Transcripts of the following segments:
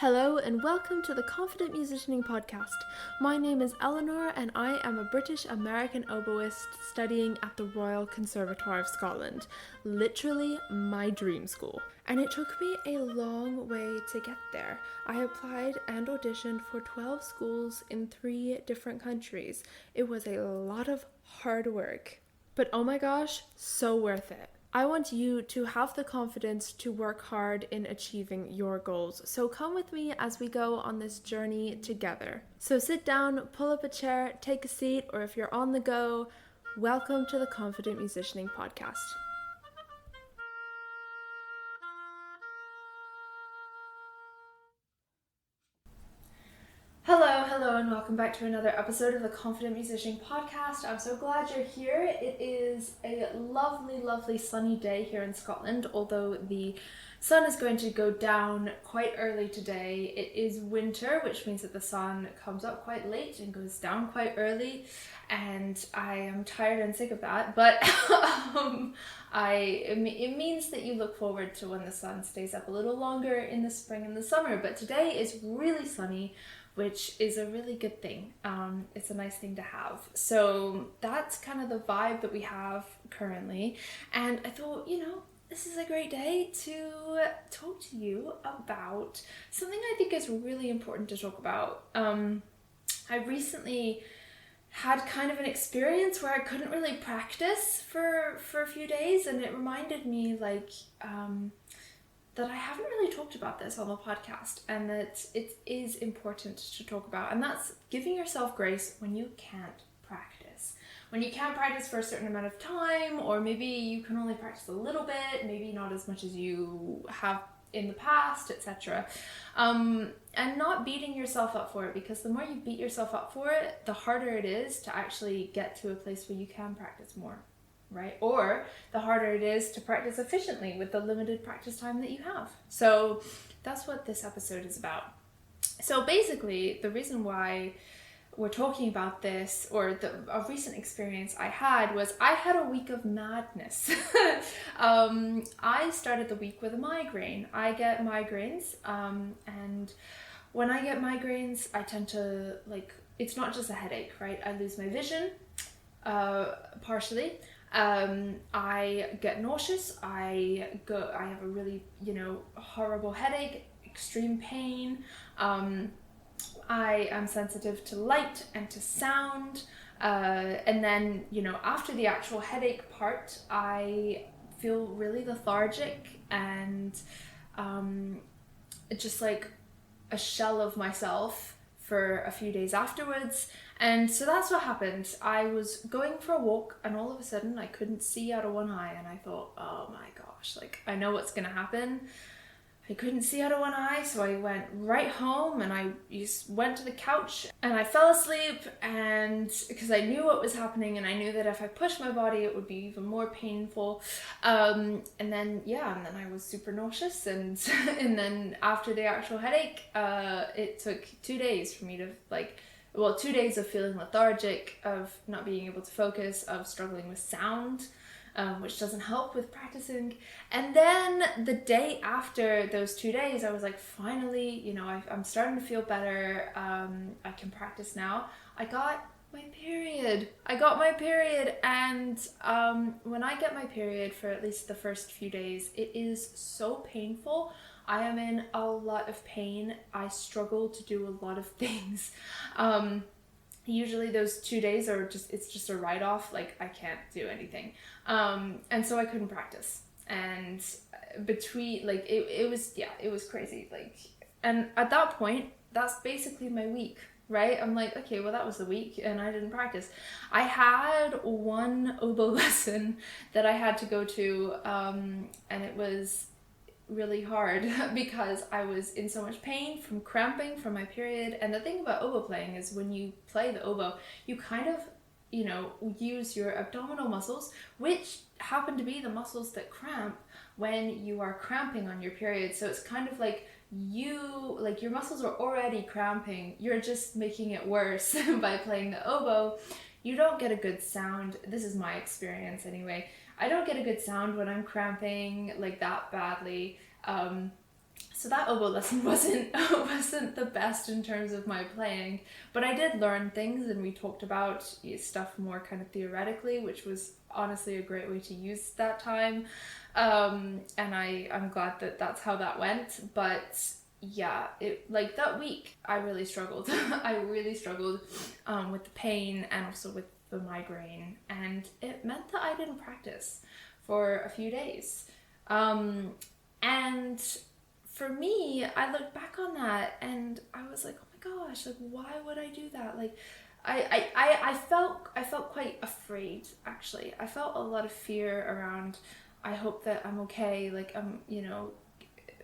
Hello and welcome to the Confident Musicianing Podcast. My name is Eleanor and I am a British American oboist studying at the Royal Conservatoire of Scotland, literally my dream school. And it took me a long way to get there. I applied and auditioned for 12 schools in 3 different countries. It was a lot of hard work, but oh my gosh, so worth it. I want you to have the confidence to work hard in achieving your goals. So come with me as we go on this journey together. So sit down, pull up a chair, take a seat, or if you're on the go, welcome to the Confident Musicianing Podcast. Hello, and welcome back to another episode of the Confident Musicianing Podcast. I'm so glad you're here. It is a lovely sunny day here in Scotland, although the sun is going to go down quite early today. It is winter, which means that the sun comes up quite late and goes down quite early, and I am tired and sick of that, but it means that you look forward to when the sun stays up a little longer in the spring and the summer, but today is really sunny, which is a really good thing. It's a nice thing to have. So that's kind of the vibe that we have currently. And I thought, this is a great day to talk to you about something I think is really important to talk about. I recently had kind of an experience where I couldn't really practice for a few days, and it reminded me that I haven't really talked about this on the podcast, and that it is important to talk about, and that's giving yourself grace when you can't practice. When you can't practice for a certain amount of time, or maybe you can only practice a little bit, maybe not as much as you have in the past, etc. And not beating yourself up for it, because the more you beat yourself up for it, the harder it is to actually get to a place where you can practice more. Right? Or the harder it is to practice efficiently with the limited practice time that you have. So that's what this episode is about. So basically, the reason why we're talking about this, or a recent experience I had, was I had a week of madness. I started the week with a migraine. I get migraines, and when I get migraines, I tend to, it's not just a headache, right? I lose my vision, partially. I get nauseous, I have a really, horrible headache, extreme pain, I am sensitive to light and to sound, and then, after the actual headache part, I feel really lethargic and, just like a shell of myself for a few days afterwards. And so that's what happened. I was going for a walk, and all of a sudden I couldn't see out of one eye, and I thought, oh my gosh, I know what's gonna happen. I couldn't see out of one eye, so I went right home, and I just went to the couch and I fell asleep, and because I knew what was happening, and I knew that if I pushed my body it would be even more painful. And then I was super nauseous, and and then after the actual headache, it took 2 days for me to 2 days of feeling lethargic, of not being able to focus, of struggling with sound, which doesn't help with practicing. And then the day after those 2 days, I was like, finally, I'm starting to feel better. I can practice now. I got my period. And when I get my period, for at least the first few days, it is so painful. I am in a lot of pain. I struggle to do a lot of things. Usually those 2 days it's just a write-off, I can't do anything. And so I couldn't practice. And between, it was crazy. And at that point, that's basically my week, right? I'm like, okay, well, that was the week, and I didn't practice. I had one oboe lesson that I had to go to, and it was really hard because I was in so much pain from cramping from my period. And the thing about oboe playing is when you play the oboe, you kind of, use your abdominal muscles, which happen to be the muscles that cramp when you are cramping on your period. So it's kind of like your muscles are already cramping, you're just making it worse by playing the oboe. You don't get a good sound. This is my experience anyway. I don't get a good sound when I'm cramping that badly. So that oboe lesson wasn't the best in terms of my playing, but I did learn things, and we talked about stuff more kind of theoretically, which was honestly a great way to use that time. And I'm glad that that's how that went. But yeah, it, like that week I really struggled. I really struggled with the pain and also with the migraine, and it meant that I didn't practice for a few days. And for me, I look back on that and I was like, oh my gosh, like why would I do that? Like I felt quite afraid, actually. I felt a lot of fear around, I hope that I'm okay, like you know,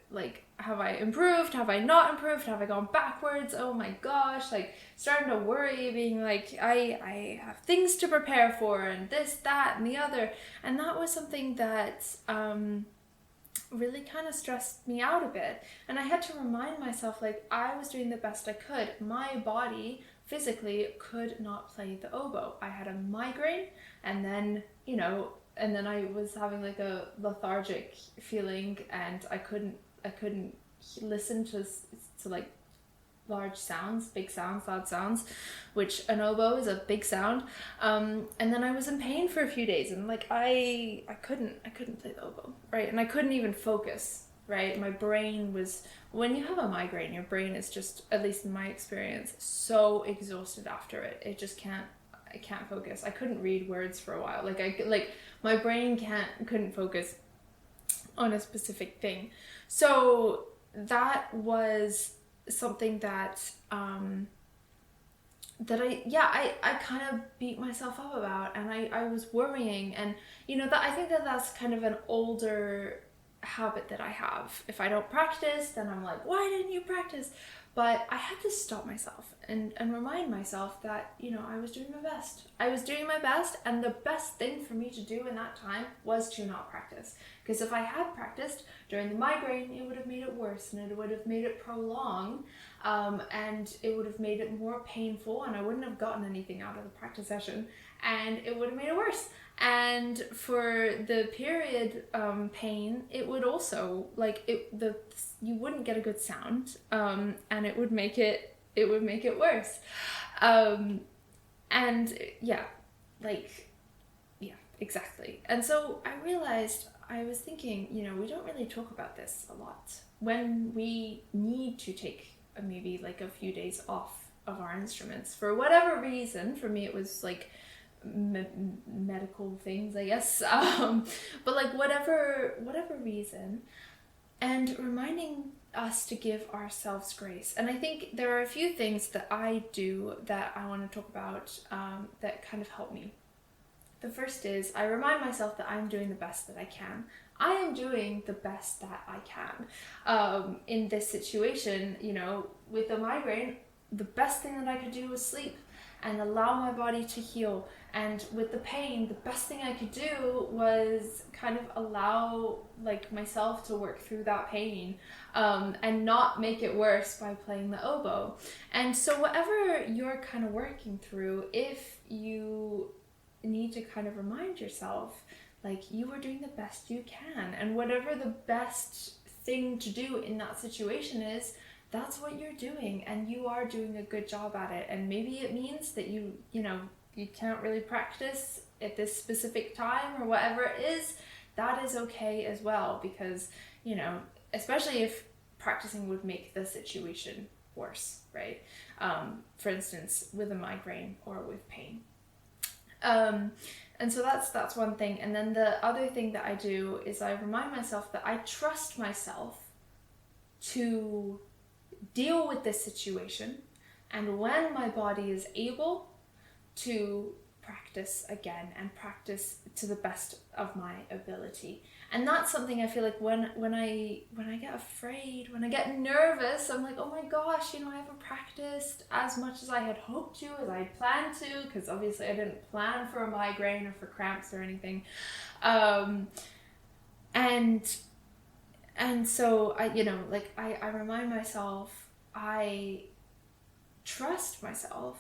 like have I improved? Have I not improved? Have I gone backwards? Oh my gosh, like starting to worry, being like I have things to prepare for and this, that, and the other. And that was something that really kind of stressed me out a bit, and I had to remind myself like I was doing the best I could. My body physically could not play the oboe. I had a migraine, and then and then I was having like a lethargic feeling, and I couldn't listen to like large sounds, big sounds, loud sounds, which an oboe is a big sound. And then I was in pain for a few days, and like I couldn't play the oboe, right? And I couldn't even focus, right? My brain was, when you have a migraine, your brain is just, at least in my experience, so exhausted after it. It just I can't focus. I couldn't read words for a while. Like my brain couldn't focus on a specific thing. So that was something that I kind of beat myself up about, and I was worrying, and that I think that's kind of an older habit that I have. If I don't practice, then I'm like, why didn't you practice? But I had to stop myself and remind myself that, I was doing my best. I was doing my best, and the best thing for me to do in that time was to not practice. Because if I had practiced during the migraine, it would have made it worse, and it would have made it prolong, and it would have made it more painful, and I wouldn't have gotten anything out of the practice session, and it would have made it worse. And for the period pain, it would also, you wouldn't get a good sound, and it would make it worse. And yeah, exactly. And so I realized, I was thinking, we don't really talk about this a lot. When we need to take maybe like a few days off of our instruments for whatever reason, for me it was like medical things, I guess, but like whatever reason, and reminding us to give ourselves grace. And I think there are a few things that I do that I want to talk about that kind of help me. The first is, I remind myself that I'm doing the best that I can. I am doing the best that I can. In this situation, with the migraine, the best thing that I could do was sleep and allow my body to heal. And with the pain, the best thing I could do was kind of allow myself to work through that pain, and not make it worse by playing the oboe. And so whatever you're kind of working through, if you need to kind of remind yourself, you are doing the best you can, and whatever the best thing to do in that situation is, that's what you're doing, and you are doing a good job at it. And maybe it means that you can't really practice at this specific time or whatever it is. That is okay as well, because especially if practicing would make the situation worse, right? For instance, with a migraine or with pain. And so that's one thing. And then the other thing that I do is I remind myself that I trust myself to deal with this situation, and when my body is able, to practice again and practice to the best of my ability. And that's something I feel like when I get afraid, when I get nervous, I'm like, oh my gosh, I haven't practiced as much as I had hoped to, as I had planned to, because obviously I didn't plan for a migraine or for cramps or anything. And so I remind myself, I trust myself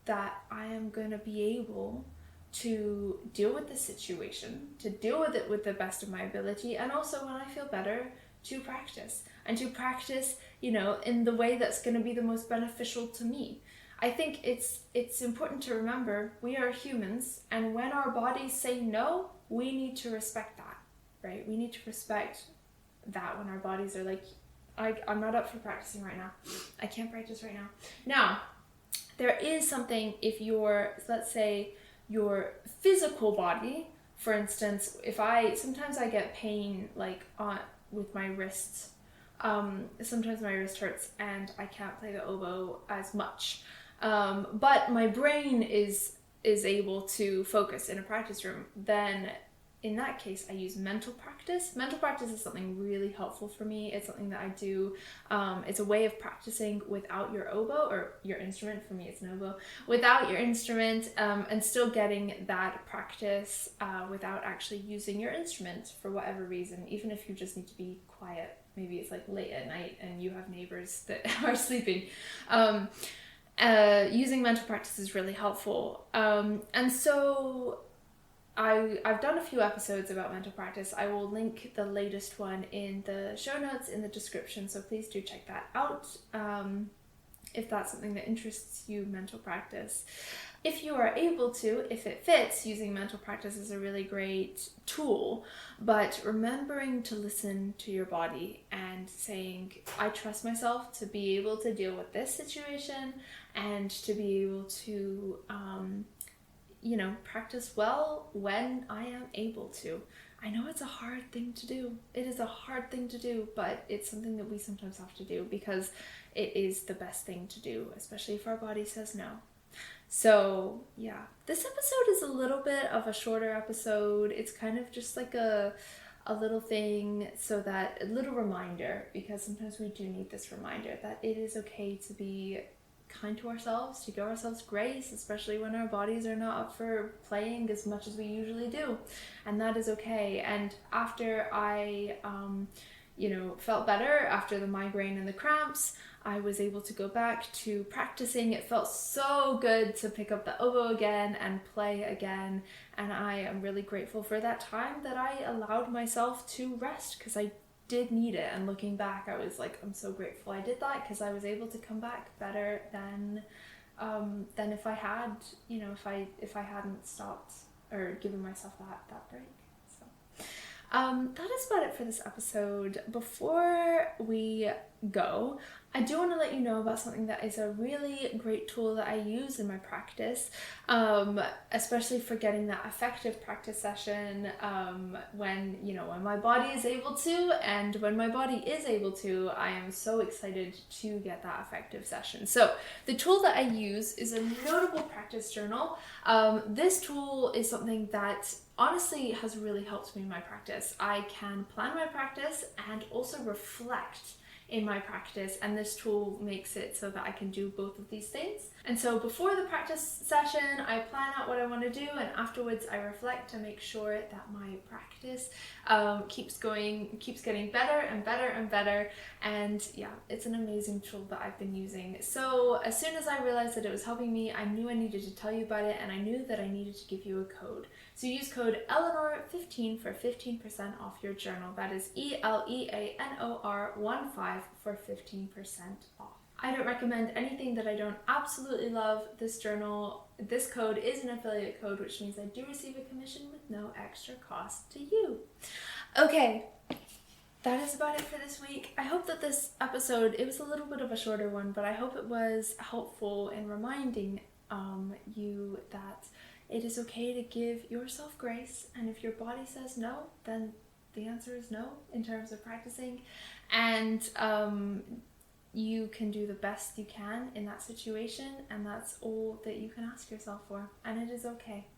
that I am going to be able to deal with the situation, to deal with it with the best of my ability, and also when I feel better, to practice. and to practice, in the way that's going to be the most beneficial to me. I think it's important to remember we are humans, and when our bodies say no, we need to respect that, right? We need to respect that when our bodies are like, I'm not up for practicing right now. I can't practice right now. Now, there is something if let's say your physical body, for instance, sometimes I get pain with my wrists. Sometimes my wrist hurts and I can't play the oboe as much. But my brain is able to focus in a practice room. Then in that case, I use mental practice. Mental practice is something really helpful for me. It's something that I do. It's a way of practicing without your oboe or your instrument. For me, it's an oboe. Without your instrument, and still getting that practice without actually using your instrument for whatever reason, even if you just need to be quiet. Maybe it's like late at night and you have neighbors that are sleeping. Using mental practice is really helpful. And so I've done a few episodes about mental practice. I will link the latest one in the show notes in the description, so please do check that out if that's something that interests you, mental practice. If you are able to, if it fits, using mental practice is a really great tool, but remembering to listen to your body and saying, I trust myself to be able to deal with this situation and to be able to practice well when I am able to. I know it's a hard thing to do. It is a hard thing to do, but it's something that we sometimes have to do because it is the best thing to do, especially if our body says no. So yeah, this episode is a little bit of a shorter episode. It's kind of just like a little thing, so that a little reminder, because sometimes we do need this reminder that it is okay to be kind to ourselves, to give ourselves grace, especially when our bodies are not up for playing as much as we usually do, and that is okay. And after I felt better after the migraine and the cramps, I was able to go back to practicing. It felt so good to pick up the oboe again and play again, and I am really grateful for that time that I allowed myself to rest, because I did need it. And looking back, I was like, I'm so grateful I did that, because I was able to come back better than if I had, if I hadn't stopped or given myself that break. So that is about it for this episode. Before we go, I do want to let you know about something that is a really great tool that I use in my practice, especially for getting that effective practice session when my body is able to, and when my body is able to, I am so excited to get that effective session. So the tool that I use is a notable practice journal. This tool is something that honestly has really helped me in my practice. I can plan my practice and also reflect in my practice, and this tool makes it so that I can do both of these things. And so before the practice session, I plan out what I want to do, and afterwards I reflect to make sure that my practice keeps getting better and better and better. And yeah, it's an amazing tool that I've been using. So as soon as I realized that it was helping me, I knew I needed to tell you about it, and I knew that I needed to give you a code. So use code Eleanor15 for 15% off your journal. That is ELEANOR15 for 15% off. I don't recommend anything that I don't absolutely love. This journal, this code is an affiliate code, which means I do receive a commission with no extra cost to you. Okay, that is about it for this week. I hope that this episode, it was a little bit of a shorter one, but I hope it was helpful in reminding you that it is okay to give yourself grace, and if your body says no, then the answer is no in terms of practicing, and you can do the best you can in that situation, and that's all that you can ask yourself for, and it is okay,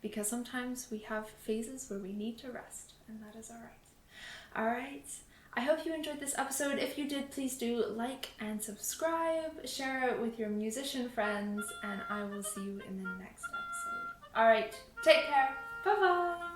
because sometimes we have phases where we need to rest, and that is all right. All right. I hope you enjoyed this episode. If you did, please do like and subscribe, share it with your musician friends, and I will see you in the next episode. All right, take care. Bye-bye.